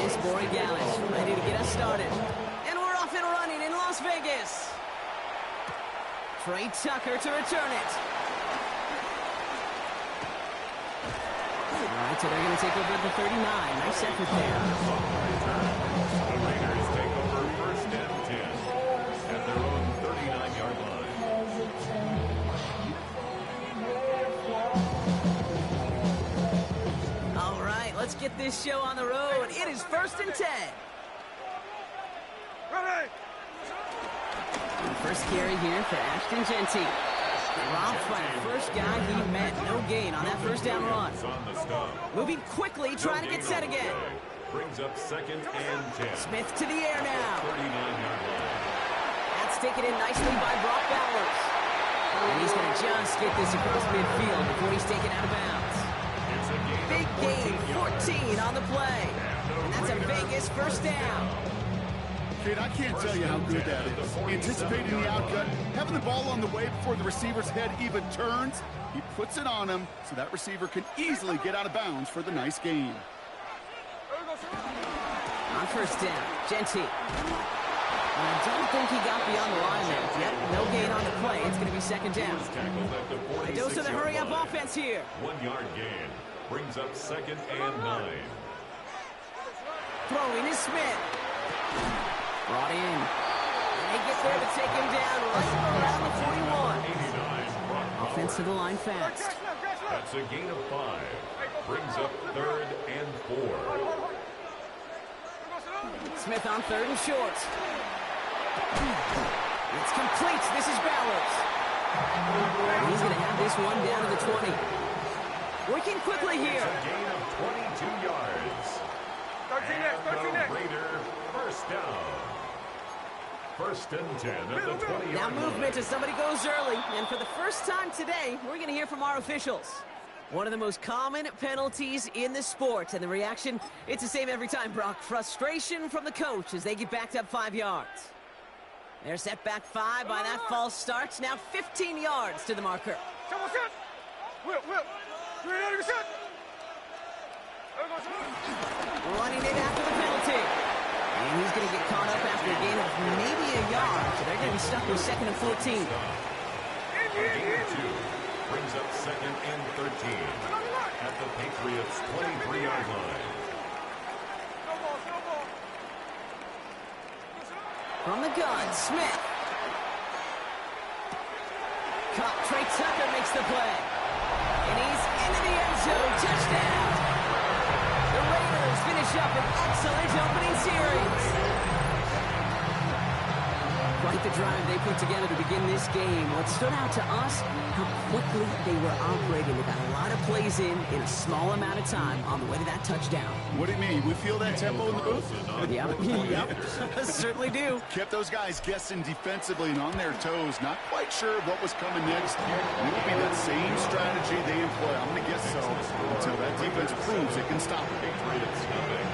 Luis Borregales, ready to get us started. And we're off and running in Las Vegas. Trey Tucker to return it. All right, so they're going to take over at the 39. Nice effort there. The Raiders take over first and 10 at their own 39-yard line. All right, let's get this show on the road. It is first and 10. Ready. First carry here for Ashton Jeanty. Rob Flat, first guy he met, no gain on that first down run. Moving quickly, trying to get set again. Brings up second and 10. Smith to the air now. 39-yard line. That's taken in nicely by Brock Bowers. And he's going to just get this across midfield before he's taken out of bounds. Big gain, 14 on the play. And that's a Vegas first down. Kate, I can't tell you how good that is. Anticipating the outcut, having the ball on the way before the receiver's head even turns, he puts it on him so that receiver can easily get out of bounds for the nice gain. On first down, Jeanty. I don't think he got beyond the line there. Yep, no gain on the play. It's going to be second down. A dose of the hurry-up offense here. 1-yard gain. Brings up second and 9. Throwing is Smith. Brought in. And they get there to take him down right around the 41. Offense to the line fast. That's a gain of 5. Brings up third and 4. Smith on third and short. It's complete. This is Bowers. He's going to have this one down to the 20. Working quickly here. A gain of 22 yards. And the Raider first down. First and 10 at the 20-yard line. Now movement as somebody goes early. And for the first time today, we're going to hear from our officials. One of the most common penalties in the sport. And the reaction, it's the same every time, Brock. Frustration from the coach as they get backed up 5 yards. They're set back 5 by that false start. Now 15 yards to the marker. Running it after the penalty. And he's going to get caught up after a gain of maybe a yard. So they're going to be stuck with second and 14. Gain of 2. Brings up second and 13 at the Patriots' 23-yard line. From the gun, Smith. Caught. Trey Tucker makes the play. And he's into the end zone. Touchdown. The Raiders finish up an excellent opening series. Quite the drive they put together to begin this game. What stood out to us, how quickly they were operating. They got a lot of plays in a small amount of time on the way to that touchdown. What do you mean? We feel that tempo in the booth? Yep. Certainly do. Kept those guys guessing defensively and on their toes. Not quite sure what was coming next. It will be that same strategy they employ. I'm going to guess so until that defense proves it can stop it. Patriots nothing.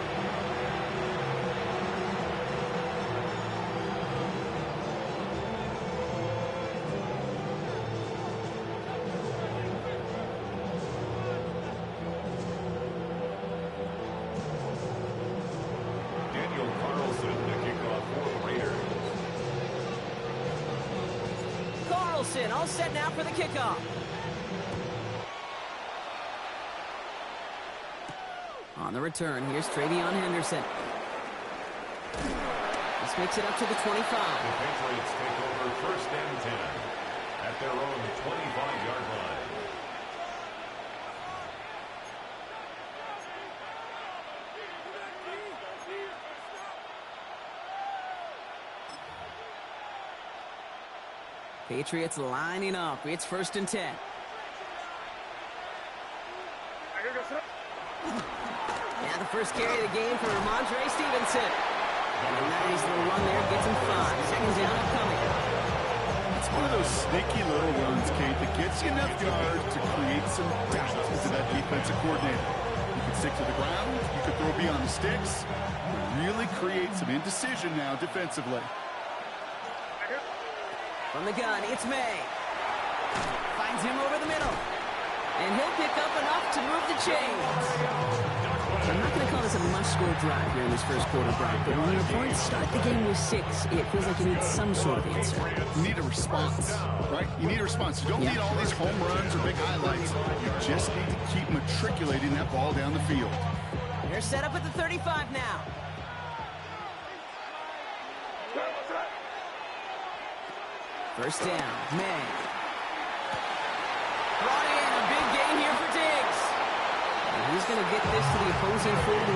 All set now for the kickoff. On the return, here's Travion Henderson. This makes it up to the 25. The Patriots take over first and 10 at their own 25-yard line. Patriots lining up. It's first and 10. Yeah, the first carry of the game for Ramondre Stevenson. And a nice little run there gets him 5. Second down upcoming. It's one of those sneaky little runs, Kate, that gets you enough yards to create some doubt into that defensive coordinator. You can stick to the ground. You could throw beyond the sticks. Really create some indecision now defensively. From the gun, it's May. Finds him over the middle. And he'll pick up enough to move the chains. I'm not going to call this it's a must-score drive here in this first quarter, Brock. But when your opponents start the game with 6, it feels like you need some sort of answer. You need a response, right? You need a response. You don't need all these home runs or big highlights. You just need to keep matriculating that ball down the field. They're set up at the 35 now. First down, May. Brought in a big gain here for Diggs. And he's going to get this to the opposing 41.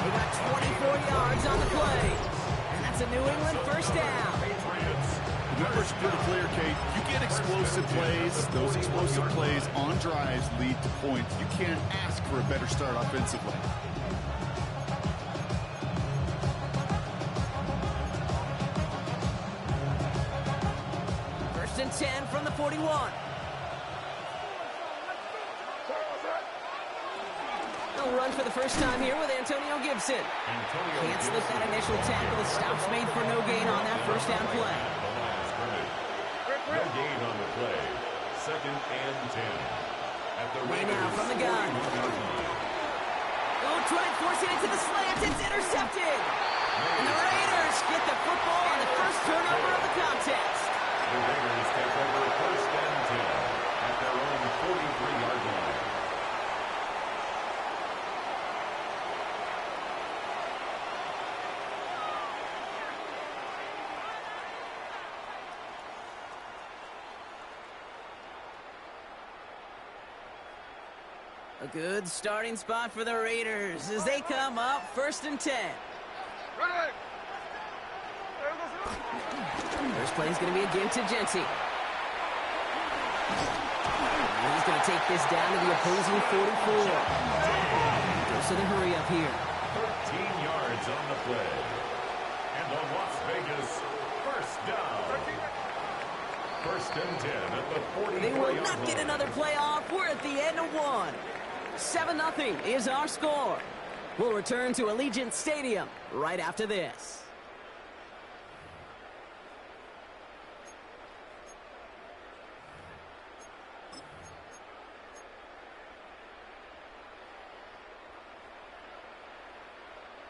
They got 24 yards on the play. And that's a New England first down. The numbers are pretty clear, Kate. You get explosive plays. Those explosive plays on drives lead to points. You can't ask for a better start offensively. First and 10 from the 41. They'll run for the first time here with Antonio Gibson. Can't slip that initial tackle. The stop's made for no gain on that first down play. No gain on the play. Second and 10. At the May now from the gun. Oh, try and force it into the slant. It's intercepted. And the Raiders get the football on the first turnover of the contest. The Raiders take over first and 10 at their own 43-yard line. A good starting spot for the Raiders as they come up first and 10. First play is going to be a give to Jency. He's going to take this down to the opposing 44. Goes to the hurry up here. 13 yards on the play. And the Las Vegas first down. First and 10 at the 44-yard line. They will not get another play off. We're at the end of one. 7-0 is our score. We'll return to Allegiant Stadium right after this.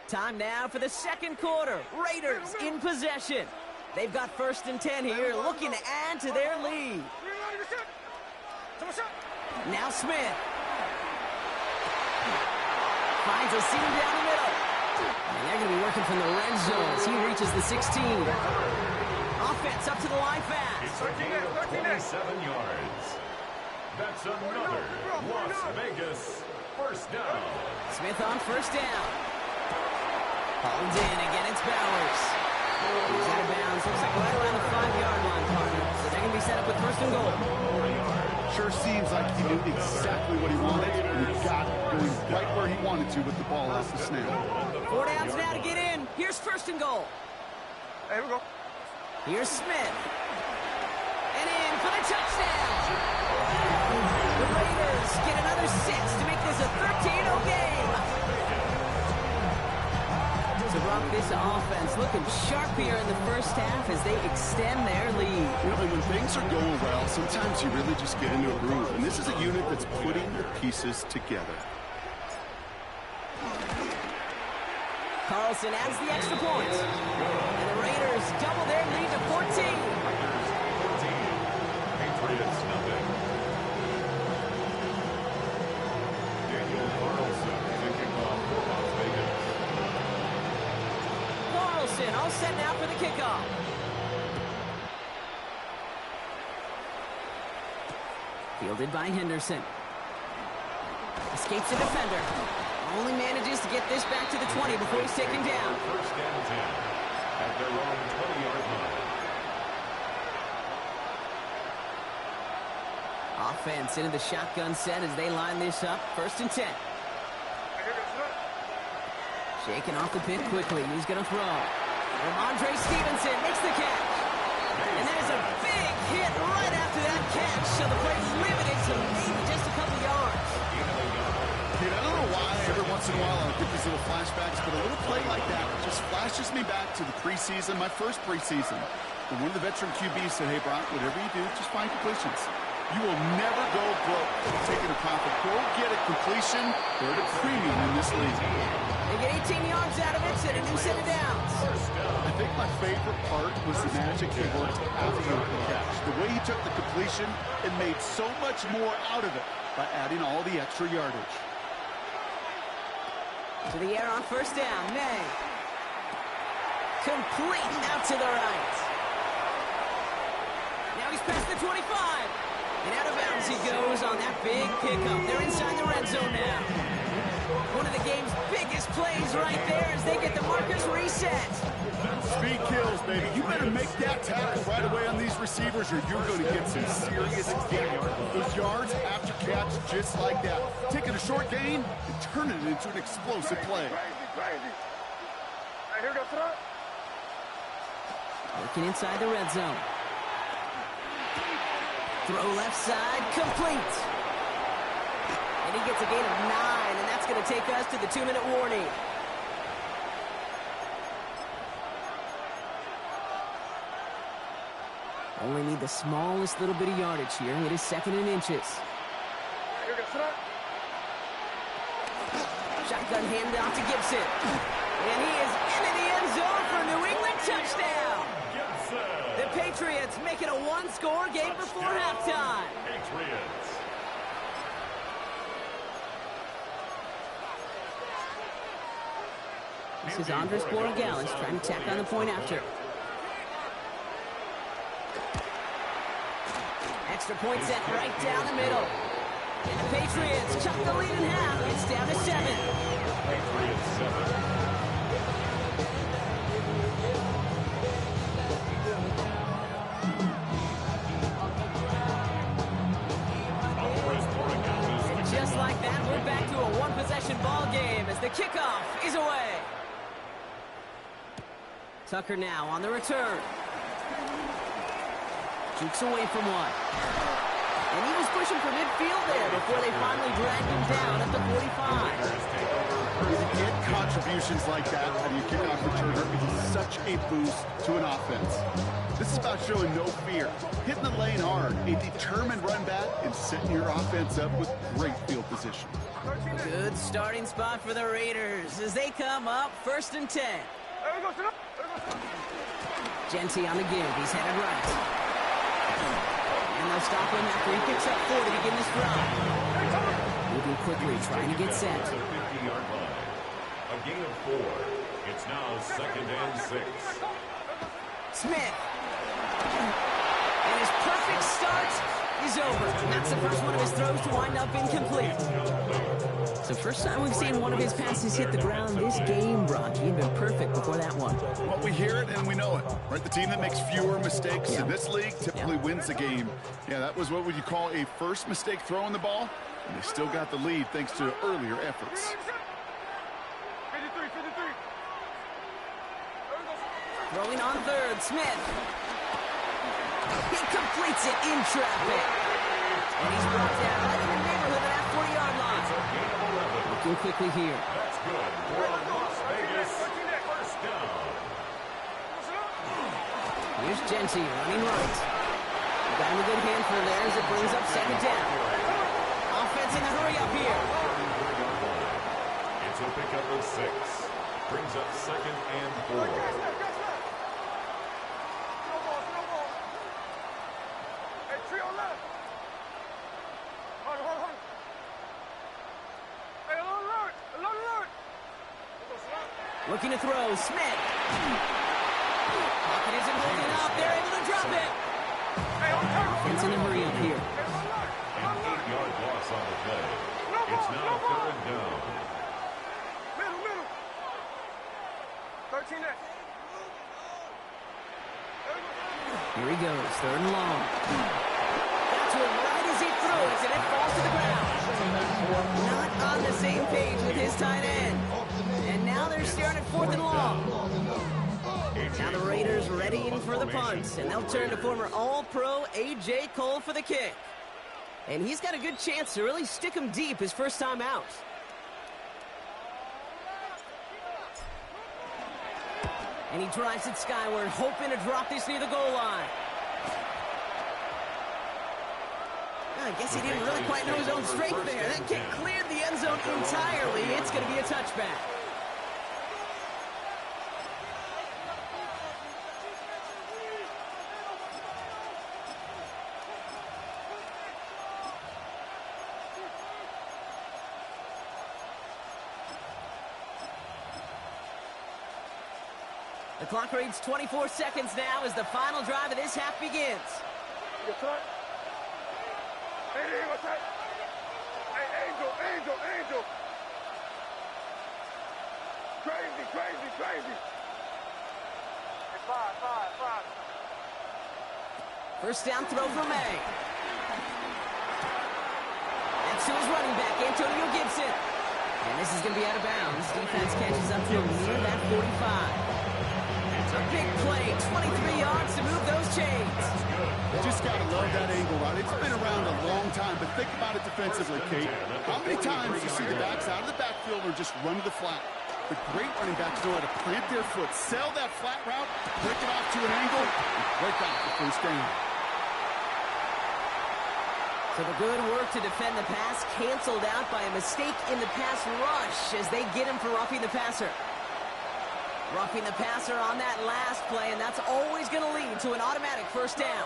Time now for the second quarter. Raiders in possession. They've got first and 10 here, looking to add to their lead. Now Smith. Finds a seam down the middle. And they're going to be working from the red zone as he reaches the 16. Offense up to the line fast. It's a gain of 27 yards. That's another Las Vegas first down. Smith on first down. Hauled in. Again, it's Bowers. He's out of bounds. Looks like right around the 5-yard line, partner. So they're going to be set up with first and goal. Sure seems like he knew exactly what he wanted, and he got going right where he wanted to with the ball off the snap. 4 downs now to get in. Here's first and goal. Here we go. Here's Smith. And in for the touchdown. The Raiders get another 6 to make this a 13-0 game. So, Brock, this offense looking sharp here in the first half as they extend their lead. You know, and when things are going well, sometimes you really just get into a groove. And this is a unit that's putting the pieces together. Carlson adds the extra point. And the Raiders double their lead to 14. Patriots nothing. Daniel Carlson kicking off for Las Vegas. Carlson all set now for the kickoff. Fielded by Henderson. Escapes the defender. Only manages to get this back to the 20 before he's taken down. First and 10 at their own 20-yard line. Offense into the shotgun set as they line this up. First and 10. Shaking off the pit quickly. He's going to throw. Ramondre Stevenson makes the catch. And there's a big hit right after that catch. So the play's limited to maybe just a couple yards. Dude, I don't know why every once in a while I'll get these little flashbacks, but a little play like that just flashes me back to the preseason, my first preseason. And one of the veteran QBs said, hey, Brock, whatever you do, just find completions. You will never go broke taking a profit. Go get a completion. They're at a premium in this league. They get 18 yards out of it and a new set of downs. I think my favorite part was the magic he worked after the catch. The way he took the completion and made so much more out of it by adding all the extra yardage. To the air on first down, May. Complete out to the right. Now he's past the 25. And out of bounds he goes on that big pickup. They're inside the red zone now. One of the game's biggest plays right there as they get the markers reset. Speed kills, baby. You better make that tackle right away on these receivers or you're going to get some serious damage. Those yards after catch just like that. Taking a short gain and turning it into an explosive play. Working inside the red zone. Throw left side, complete. And he gets a gain of 9, and that's going to take us to the 2-minute warning. Only need the smallest little bit of yardage here. It is 2nd and inches. Shotgun handoff to Gibson. And he is into the end zone for a New England touchdown. The Patriots make it a one-score game before halftime. Patriots. This is Andres Borregales trying to tack on the point after. Extra point set right down the middle. And the Patriots cut the lead in half. It's down to 7. Patriots 7. Just like that, we're back to a one-possession ball game as the kickoff is away. Tucker now on the return. Jukes away from one. And he was pushing for midfield there before they finally dragged him down at the 45. You get contributions like that out of your kickoff returner. It's such a boost to an offense. This is about showing no fear, hitting the lane hard, a determined run back, and setting your offense up with great field position. Good starting spot for the Raiders as they come up 1st and 10. Genty on the give. He's headed right. And they'll stop him after he picks up 4 to begin this drive. Moving quickly, trying to get set. 50-yard line. A gain of 4. It's now 2nd and 6. Smith. And his perfect start is over. And that's the first one of his throws to wind up incomplete. It's the first time we've seen one of his passes hit the ground this game, Brock. He had been perfect before that one. Well, we hear it and we know it, right? The team that makes fewer mistakes in this league typically wins the game. Yeah, that was what would you call a first mistake throwing the ball, and they still got the lead thanks to earlier efforts. Throwing on 3rd, Smith. He completes it in traffic. And he's brought down right in the neighborhood of that 40-yard line. Looking quickly here. That's good. We're on Las Vegas. First down. Here's Genty running right. Got him a good handful there as it brings up 2nd down. Offense in the hurry up here. It's a pickup of 6. Brings up 2nd and 4. Looking to throw, Smith. Pocket isn't holding up. They're able to drop it. Offense in the hurry up here. An 8-yard loss on the play. It's now 3rd down. Middle. 13 next. Here he goes, 3rd and long. Got to him right as he throws, and it falls to the ground. Not on the same page with his tight end. And now they're staring at 4th and long. Now the Raiders readying for the punt, and they'll turn to former All-Pro A.J. Cole for the kick. And he's got a good chance to really stick him deep his first time out. And he drives it skyward, hoping to drop this near the goal line. I guess he didn't really quite know his own strength there. That kick cleared the end zone entirely. It's going to be a touchback. The clock reads 24 seconds now as the final drive of this half begins. Yes, sir. Hey, what's that? Hey, Angel. Crazy. Hey, five. First down throw for May. That's to his running back, Antonio Gibson. And this is going to be out of bounds. Defense catches up to him near that 45. A big play, 23 yards to move those chains. You just got to love that angle route. It's been around a long time, but think about it defensively, Kate. How many times you see the backs out of the backfield or just run to the flat? The great running backs know how to plant their foot, sell that flat route, break it off to an angle, and break out the first down. So the good work to defend the pass canceled out by a mistake in the pass rush as they get him for roughing the passer. Roughing the passer on that last play, and that's always going to lead to an automatic first down.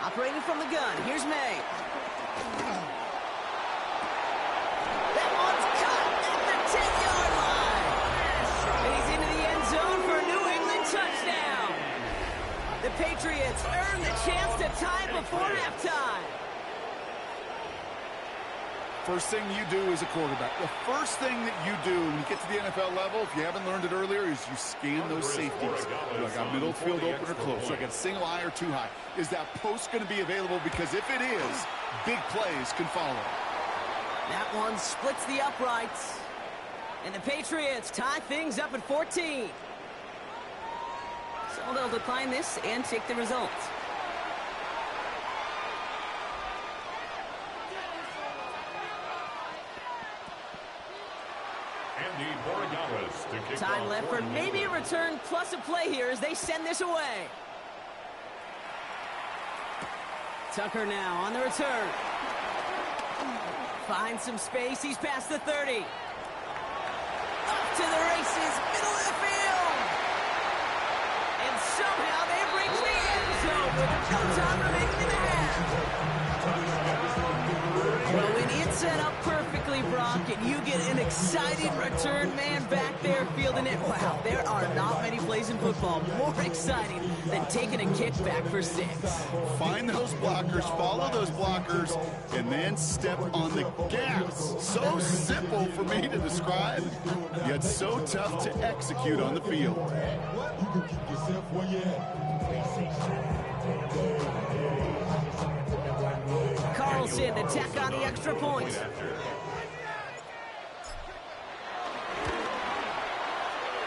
Operating from the gun, here's May. That one's cut at the 10-yard line. And he's into the end zone for a New England touchdown. The Patriots earn the chance to tie before halftime. First thing you do as a quarterback, the first thing that you do when you get to the NFL level, if you haven't learned it earlier, is you scan those safeties. Do I got middle field open or close? Do I got single high or too high? Is that post going to be available? Because if it is, big plays can follow. That one splits the uprights. And the Patriots tie things up at 14. So they'll decline this and take the result. Time left for maybe a return plus a play here as they send this away. Tucker now on the return. Finds some space. He's past the 30. Up to the races, middle of the field. And somehow they've reached the end zone with no time remaining in the half. Well, when it's set up perfectly, Brock, and you get an exciting return man back there fielding it, wow, there are not many plays in football more exciting than taking a kick back for 6. Find those blockers, follow those blockers, and then step on the gas. So simple for me to describe, yet so tough to execute on the field. Carlson to tack on the extra point.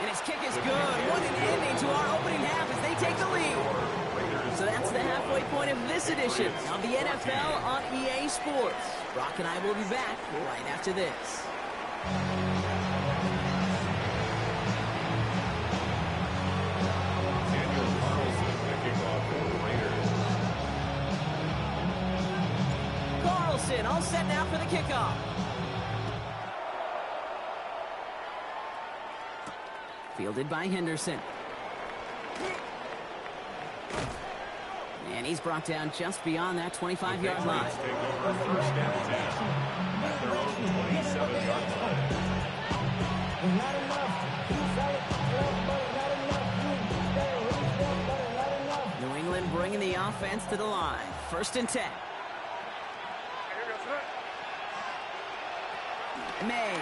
And his kick is good. What an ending to our opening half as they take the lead. So that's the halfway point of this edition of the NFL on EA Sports. Brock and I will be back right after this. Carlson all set now for the kickoff. Fielded by Henderson. And he's brought down just beyond that 25-yard line. New England bringing the offense to the line. 1st and 10. May.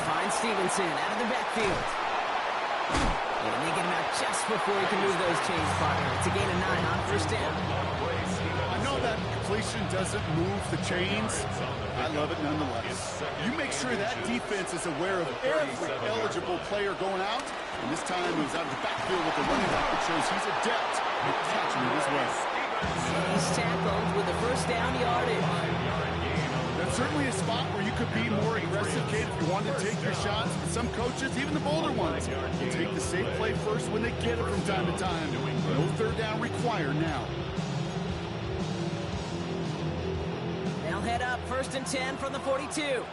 Finds Stevenson out of the backfield. And they get him out just before he can move those chains, partner. It's a gain of 9 on 1st down. I know that completion doesn't move the chains. I love it nonetheless. You make sure that defense is aware of every eligible player going out. And this time he was out of the backfield with the running back that shows he's adept at catching it as well. He's tackled with the 1st down yardage. That's certainly a spot where you could be more aggressive, Kate, if you wanted to take your shots. But some coaches, even the bolder ones, will take the safe play first when they get it from time to time. No third down required now. They'll head up 1st and 10 from the 42.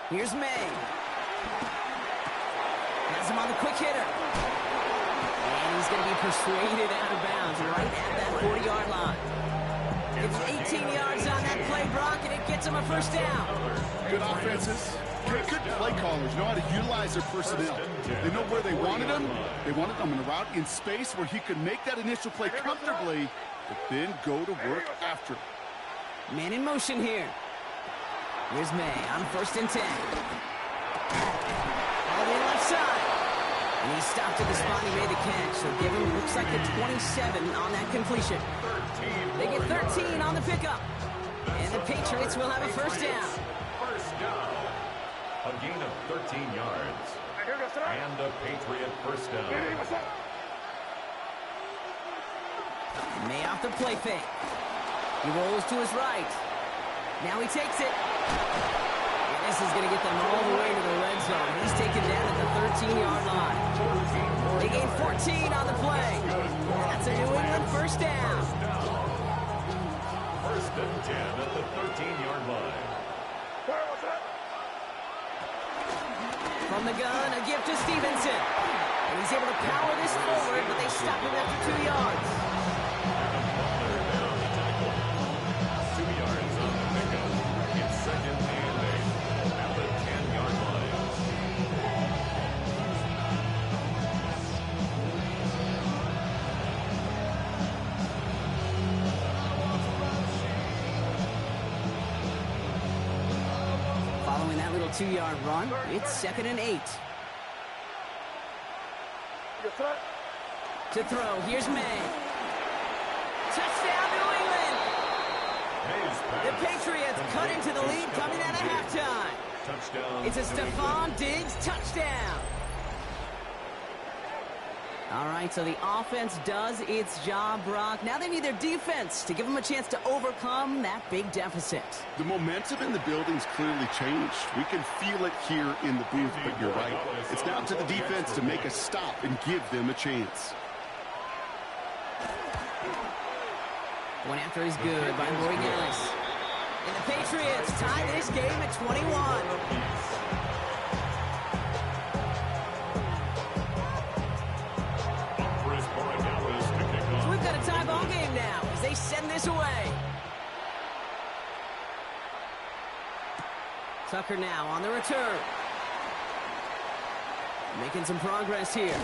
Here's May. Has him on the quick hitter. And he's going to be persuaded out of bounds right at that 40-yard line. It's 18 yards on that play, Brock, and it gets him a first down. Good offenses. Good play callers know how to utilize their personnel. They know where they wanted them. They wanted them in a route in space where he could make that initial play comfortably, but then go to work after. Man in motion here. Here's May on 1st and 10. All the way left side. And he stopped at the spot he made the catch. So give him, looks like a 27 on that completion. They get 13 on the pickup. And the Patriots will have a first down. First down. A gain of 13 yards. And a Patriot first down. May off the play fake. He rolls to his right. Now he takes it. And this is going to get them all the way to the red zone. He's taken down at the 13-yard line. They gain 14 on the play. And that's a New England first down. 1st and 10 at the 13-yard line. From the gun, a gift to Stevenson. And he's able to power this forward, but they stop him after 2 yards. 2 yards on the pickup. It's 2nd and 8 at the 10-yard line. Following that little 2-yard run, it's 2nd and 8. To throw, here's May. Touchdown, New England! The Patriots cut into the lead coming out of halftime. Touchdown. It's a Stephon Diggs touchdown. All right, so the offense does its job, Brock. Now they need their defense to give them a chance to overcome that big deficit. The momentum in the building's clearly changed. We can feel it here in the booth, but you're right. It's now to the defense to make a stop and give them a chance. One after is good by Roy Gillis. And the Patriots tie this game at 21. So we've got a tie ball game now as they send this away. Tucker now on the return. Making some progress here.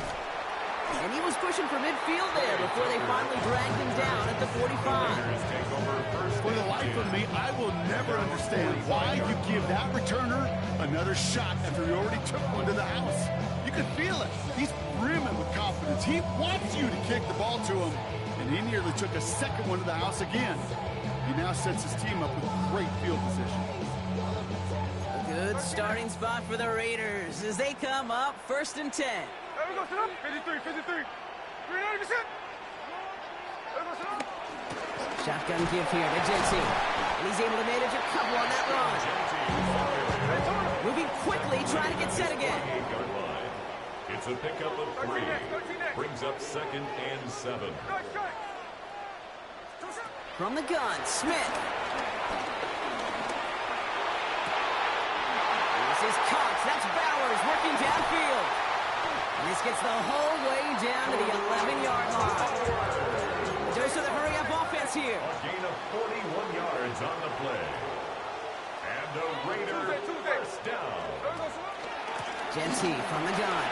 And he was pushing for midfield there before they finally dragged him down at the 45. For the life of me, I will never understand why you give that returner another shot after he already took one to the house. You can feel it. He's brimming with confidence. He wants you to kick the ball to him, and he nearly took a second one to the house again. He now sets his team up with great field position. A good starting spot for the Raiders as they come up 1st and 10. 53. Shotgun give here to Jency. And he's able to manage a couple on that run. Moving quickly, trying to get set again. It's a pickup of 3. Brings up 2nd and 7. From the gun, Smith. This is Cox. That's Bowers working downfield. And this gets the whole way down to the 11-yard line. There's the hurry-up offense here. A gain of 41 yards on the play. And the Raiders first down. Jency from the gun.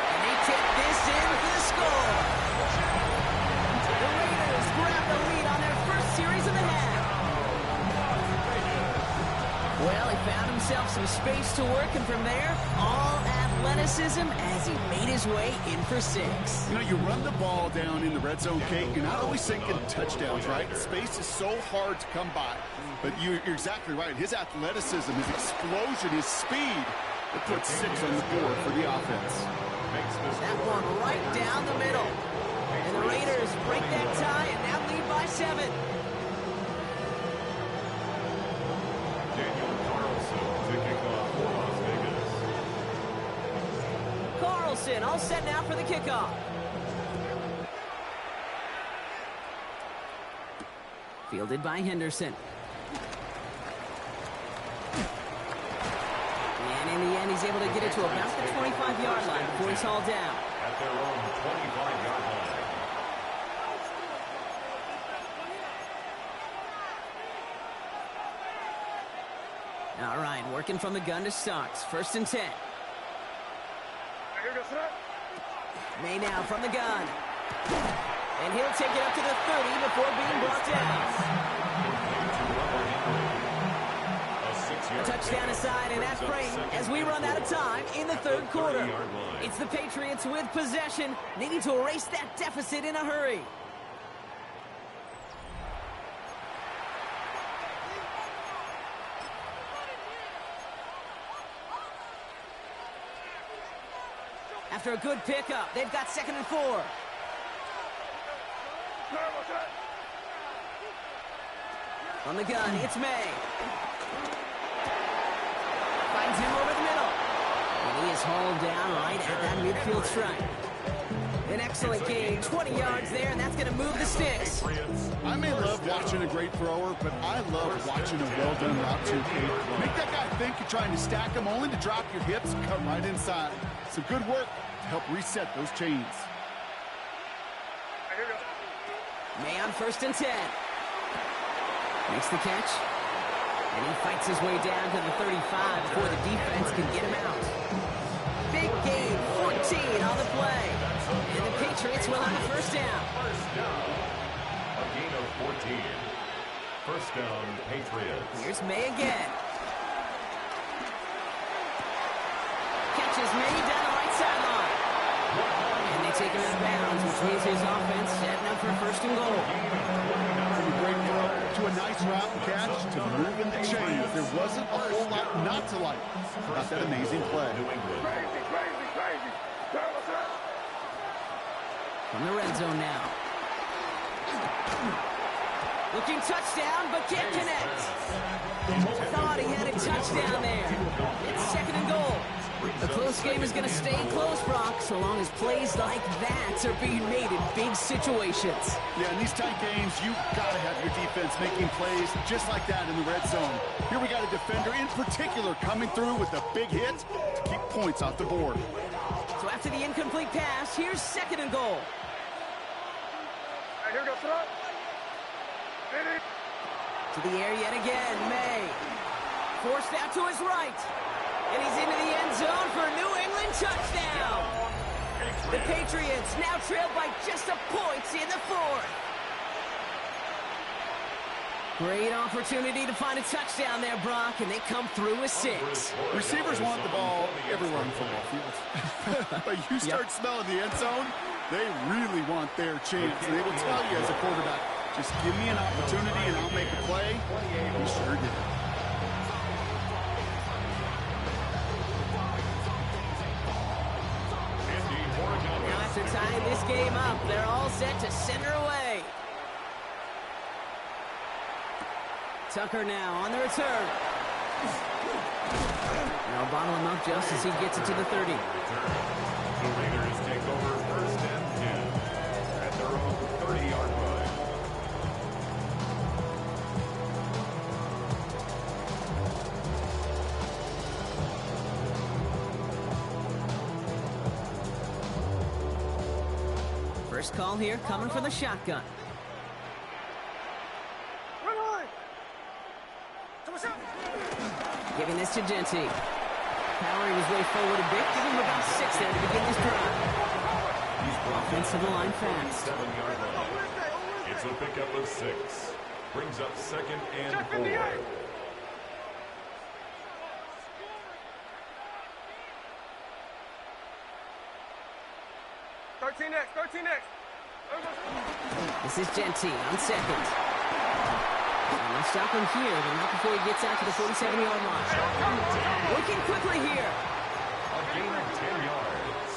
And they tip this in for the score. The Raiders grab the lead on their first series of the half. Well, he found himself some space to work, and from there, all athleticism as he made his way in for 6. You know, you run the ball down in the red zone, Kate, you're not always thinking touchdowns, right? Space is so hard to come by. But you're exactly right. His athleticism, his explosion, his speed, it puts 6 on the board for the offense. That one right down the middle. And the Raiders break that tie and now lead by 6. 27. Daniel Carlson to kick off for Las Vegas. Carlson all set now for the kickoff. Fielded by Henderson. And in the end, he's able to get it to about the 25-yard line before he's hauled down. At their own 25-yard line. All right, working from the gun to start. 1st and 10. May now from the gun. And he'll take it up to the 30 before being brought down. A touchdown aside, and that's frame as we run out of time in the 3rd quarter. It's the Patriots with possession, needing to erase that deficit in a hurry. After a good pickup, they've got 2nd and 4. On the gun, it's May. Finds him over the middle. And he is hauled down right at that midfield stripe. An excellent gain, 20 yards there, and that's going to move the sticks. I may love watching a great thrower, but I love watching a well-done route to Kate. Make that guy think you're trying to stack him, only to drop your hips and come right inside. Some good work to help reset those chains. May on 1st and 10. Makes the catch. And he fights his way down to the 35 before the defense can get him out. Big gain, 14 on the play. And the Patriots will have a 1st down. First down. A gain of 14. 1st down, Patriots. Here's May again. Catches May down the right sideline. And they take him out of bounds, which means his offense setting up for 1st and goal. From a great throw to a nice route and catch to moving the chains. There wasn't a whole lot not to like about that amazing play. New England. Crazy. From the red zone now. Looking touchdown, but can't connect. Thought he had a touchdown there. It's 2nd and goal. A close game is going to stay close, Brock, so long as plays like that are being made in big situations. Yeah, in these tight games, you got to have your defense making plays just like that in the red zone. Here we got a defender in particular coming through with a big hit to keep points off the board. So after the incomplete pass, here's 2nd and goal. Here we go, front. To the air yet again, May. Forced out to his right. And he's into the end zone for a New England touchdown. The Patriots now trailed by just a point in the 4th. Great opportunity to find a touchdown there, Brock, and they come through with 6. Receivers want the ball everywhere on football fields. But you start smelling the end zone, they really want their chance. And they will tell you as a quarterback, just give me an opportunity and I'll make a play. He sure did. Now after tying this game up, they're all set to center away. Tucker now on the return. Now bottle him up just as he gets it to the 30. The Raiders take over 1st and 10 at their own 30-yard line. First call here coming from the shotgun. Giving this to Genty. Powering his way forward a bit, giving him about 6 there to begin this drive. Offensive line fast. 7-yard line. It's a pickup of 6. Brings up 2nd and 4. This is Genty on 2nd. And they'll stop him here, but not before he gets out to the 47-yard line. Looking quickly here. A gain of 10 yards.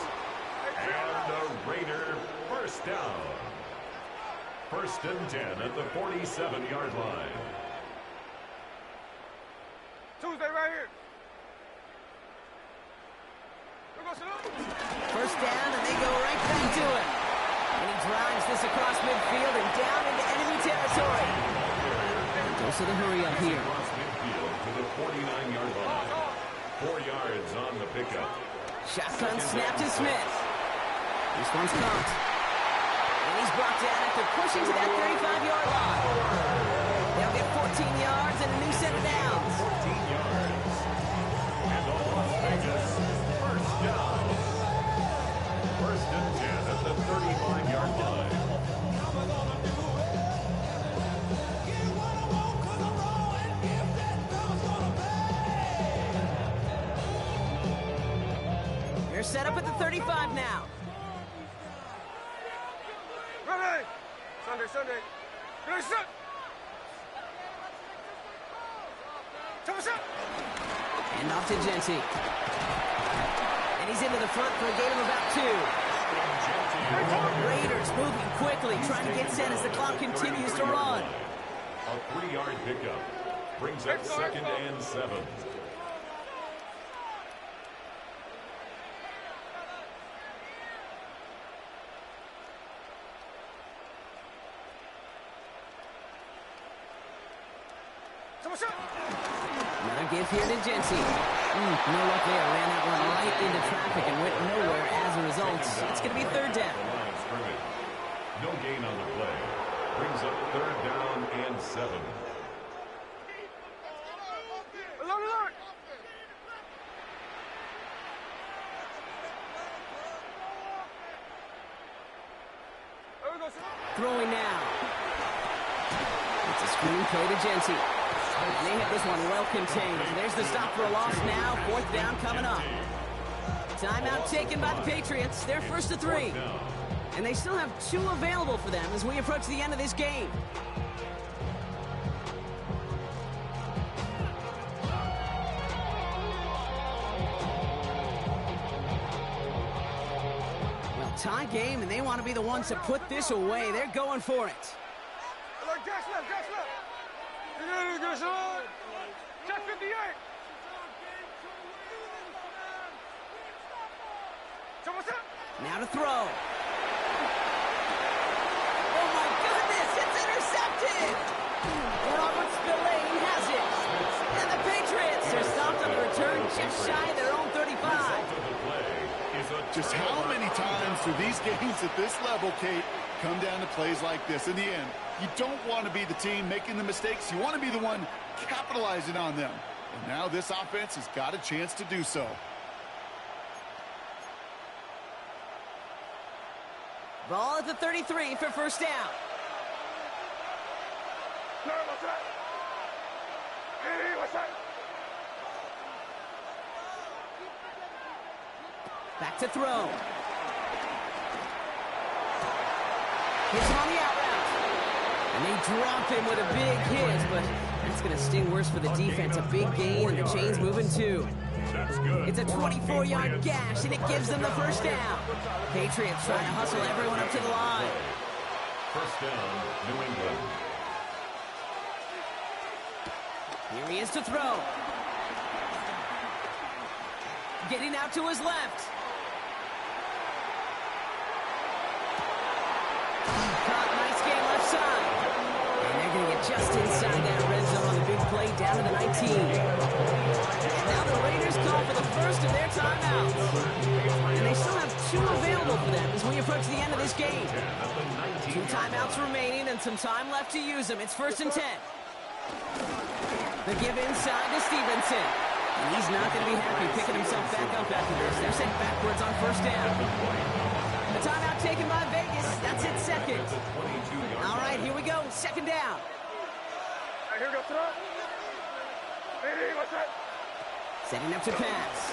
And the Raider 1st down. First and 10 at the 47-yard line. Tuesday right here. First down, and they go right back to it. And he drives this across midfield and down into enemy territory. Goes to the hurry up here. Across midfield to the 49-yard line. 4 yards on the pickup. Shotgun snap to Smith. This one's caught. And he's brought down after pushing to that 35-yard line. They'll get 14 yards and a new set of downs. 14 yards. And the Las Vegas first down. First and 10 at the 35-yard line. They're set up at the 35 now. Ready. Sunday. Ready, set. And off to Genty. And he's into the front for a gain of about 2. Raiders moving quickly, trying to get set as the clock continues to run. A 3-yard pickup brings up second and 7. Another give here to Genty. No luck there. Ran that one right into traffic and went nowhere as a result. It's going to be third down. No gain on the play. Brings up third down and 7. Throwing now. It's a screen play to Genty. And they have this one well contained. There's the stop for a loss now. Fourth down coming up. Timeout taken by the Patriots. They're first to 3. And they still have 2 available for them as we approach the end of this game. Well, tie game, and they want to be the ones to put this away. They're going for it. Gas left. Check 58. Now to throw. Oh, my goodness, it's intercepted. Robert Spillane has it. And the Patriots are stopped on the return just shy of their own 35. Just how many times do these games at this level, Kate, come down to plays like this? In the end, you don't want to be the team making the mistakes. You want to be the one capitalizing on them. And now this offense has got a chance to do so. Ball at the 33 for first down. Back to throw. Hits him on the out route. And they drop him with a big hit, but that's going to sting worse for the defense. A big gain, and the chain's moving too. It's a 24-yard gash, and it gives them the first down. Patriots trying to hustle everyone up to the line. First down, New England. Here he is to throw. Getting out to his left. Caught, nice game left side. And they're going to get just inside that red zone on the big play down to the 19. And now the Raiders call for the first of their timeouts. And they still have 2 available for them as we approach the end of this game. 2 timeouts remaining and some time left to use them. It's first and 10. The give inside to Stevenson. And he's not going to be happy picking himself back up after this. They're sent backwards on first down. The timeout taken by Vegas. That's it, second. All right, here we go. Second down. Here we go, throw. Setting up to pass.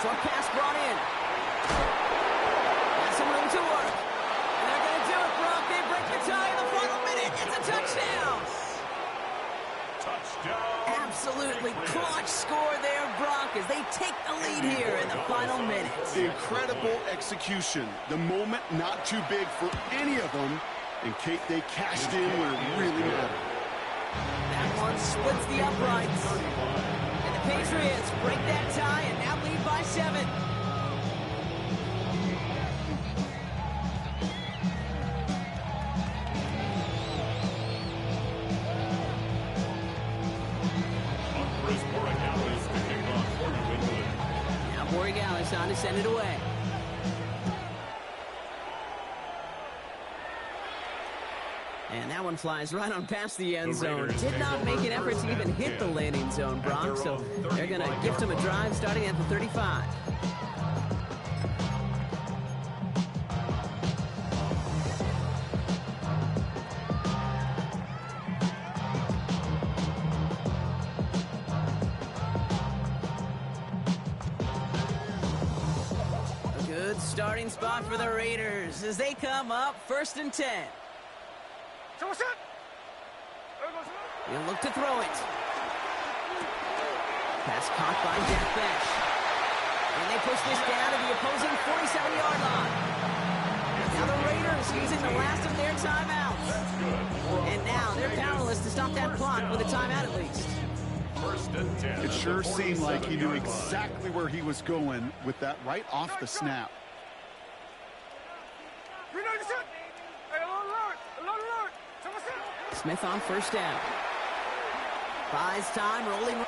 Short pass brought in. Got some room to work. And they're going to do it, Brock. They break the tie in the final minute. It's a touchdown. Absolutely clutch score there, Brock, as they take the lead here in the final minutes. The incredible execution. The moment not too big for any of them, And Kate, they cashed in where it really mattered. That one splits the uprights. And the Patriots break that tie and now lead by 7. Now Borregales on to send it away. And that one flies right on past the end zone. Did not make an effort to even hit the landing zone, Brock, so they're going to gift him a drive starting at the 35. A good starting spot for the Raiders as they come up 1st and 10. He'll look to throw it. Pass caught by Jack Bech. And they push this down to the opposing 47-yard line. Now the Raiders using the last of their timeouts. And now they're powerless to stop that clock with a timeout at least. 1st and 10. It sure seemed like he knew exactly where he was going with that right off the snap. Smith on 1st down. Buys time, rolling